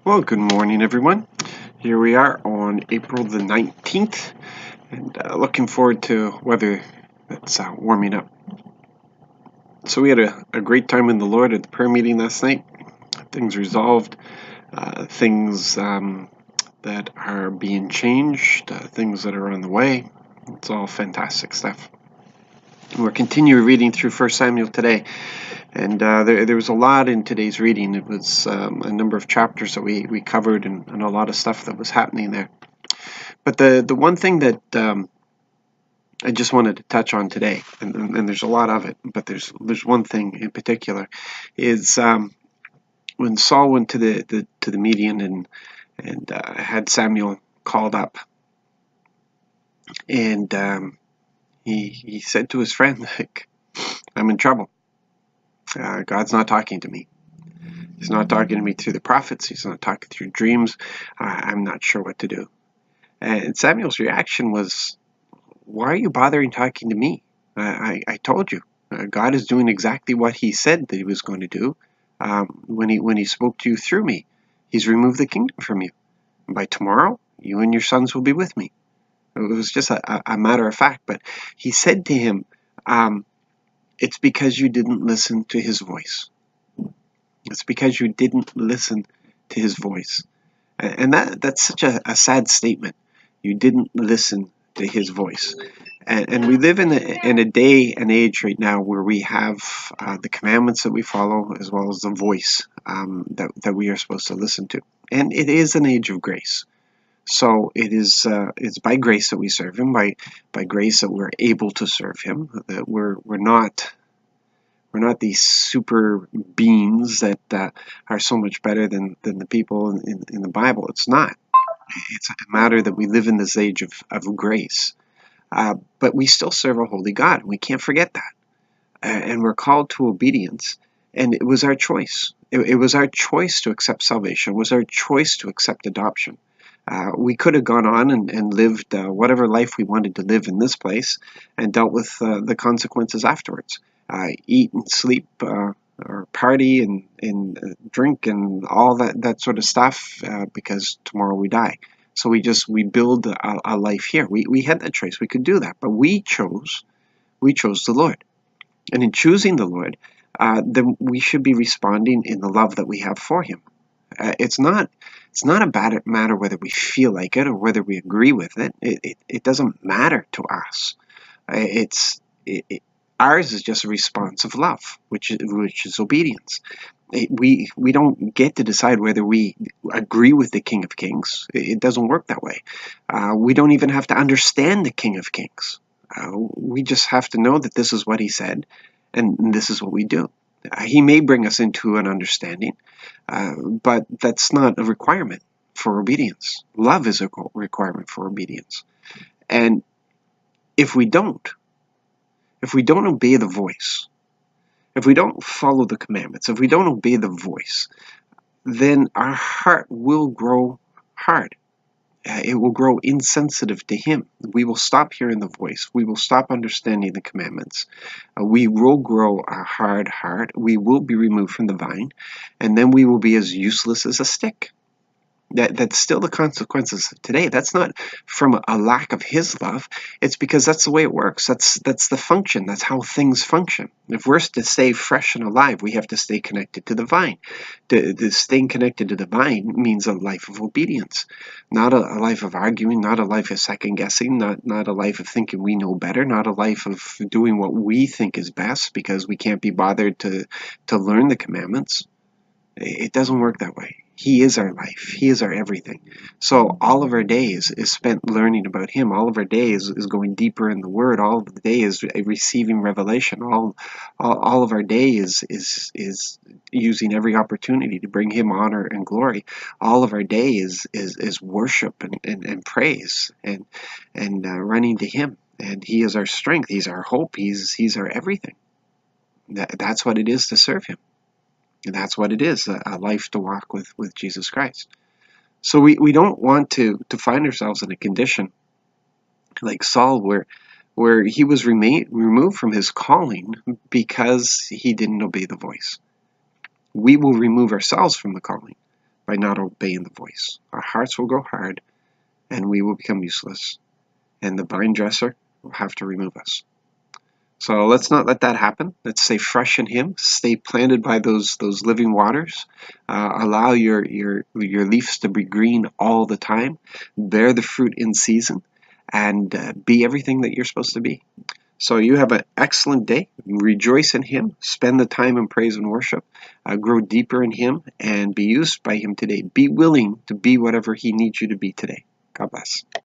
Well, good morning, everyone. Here we are on April the 19th, and looking forward to weather that's warming up. So we had a great time in the Lord at the prayer meeting last night. Things resolved, things that are being changed, things that are on the way. It's all fantastic stuff. We're continuing reading through 1 Samuel today. And there was a lot in today's reading. It was a number of chapters that we covered and a lot of stuff that was happening there. But the one thing that I just wanted to touch on today, and there's a lot of it, but there's one thing in particular, is when Saul went to the meeting and had Samuel called up, and he said to his friend, like, I'm in trouble. God's not talking to me. He's not talking to me through the prophets. He's not talking through dreams. I'm not sure what to do. And Samuel's reaction was, why are you bothering talking to me? I told you. God is doing exactly what he said that he was going to do when he spoke to you through me. He's removed the kingdom from you. And by tomorrow, you and your sons will be with me. It was just a matter of fact. But he said to him, it's because you didn't listen to his voice. It's because you didn't listen to his voice. And that's such a sad statement. You didn't listen to his voice. And we live in a day and age right now where we have the commandments that we follow as well as the voice that we are supposed to listen to. And it is an age of grace. So it's by grace that we serve him, by grace that we're able to serve him, that we're not these super beings that are so much better than the people in the Bible. It's not. It's a matter that we live in this age of grace. But we still serve a holy God. We can't forget that. And we're called to obedience. And it was our choice. It was our choice to accept salvation. It was our choice to accept adoption. We could have gone on and lived whatever life we wanted to live in this place and dealt with the consequences afterwards. Eat and sleep or party and drink and all that sort of stuff because tomorrow we die. So we build a life here. We had that choice. We could do that, but we chose the Lord. And in choosing the Lord, then we should be responding in the love that we have for him. It's not a matter whether we feel like it or whether we agree with it. It doesn't matter to us. Ours is just a response of love, which is obedience. We don't get to decide whether we agree with the King of Kings. It doesn't work that way. We don't even have to understand the King of Kings. We just have to know that this is what he said, and this is what we do. He may bring us into an understanding, but that's not a requirement for obedience. Love is a requirement for obedience. And if we don't obey the voice, if we don't follow the commandments, if we don't obey the voice, then our heart will grow hard. It will grow insensitive to him. We will stop hearing the voice. We will stop understanding the commandments. We will grow a hard heart. We will be removed from the vine, and then we will be as useless as a stick. That's still the consequences of today. That's not from a lack of his love. It's because that's the way it works. That's the function. That's how things function. If we're to stay fresh and alive, we have to stay connected to the vine. The staying connected to the vine means a life of obedience, not a life of arguing, not a life of second guessing, not a life of thinking we know better, not a life of doing what we think is best because we can't be bothered to learn the commandments. It doesn't work that way. He is our life. He is our everything. So all of our day is spent learning about him. All of our day is going deeper in the word. All of the day is receiving revelation. All of our day is using every opportunity to bring him honor and glory. All of our day is worship and praise and running to him. And he is our strength. He's our hope. He's our everything. That's what it is to serve him. And that's what it is, a life to walk with Jesus Christ. So we don't want to find ourselves in a condition like Saul where he was removed from his calling because he didn't obey the voice. We will remove ourselves from the calling, by not obeying the voice. Our hearts will grow hard, and we will become useless, and the vine dresser will have to remove us. So let's not let that happen. Let's stay fresh in Him. Stay planted by those living waters. Allow your leaves to be green all the time. Bear the fruit in season, and be everything that you're supposed to be. So you have an excellent day. Rejoice in Him. Spend the time in praise and worship. Grow deeper in Him, and be used by Him today. Be willing to be whatever He needs you to be today. God bless.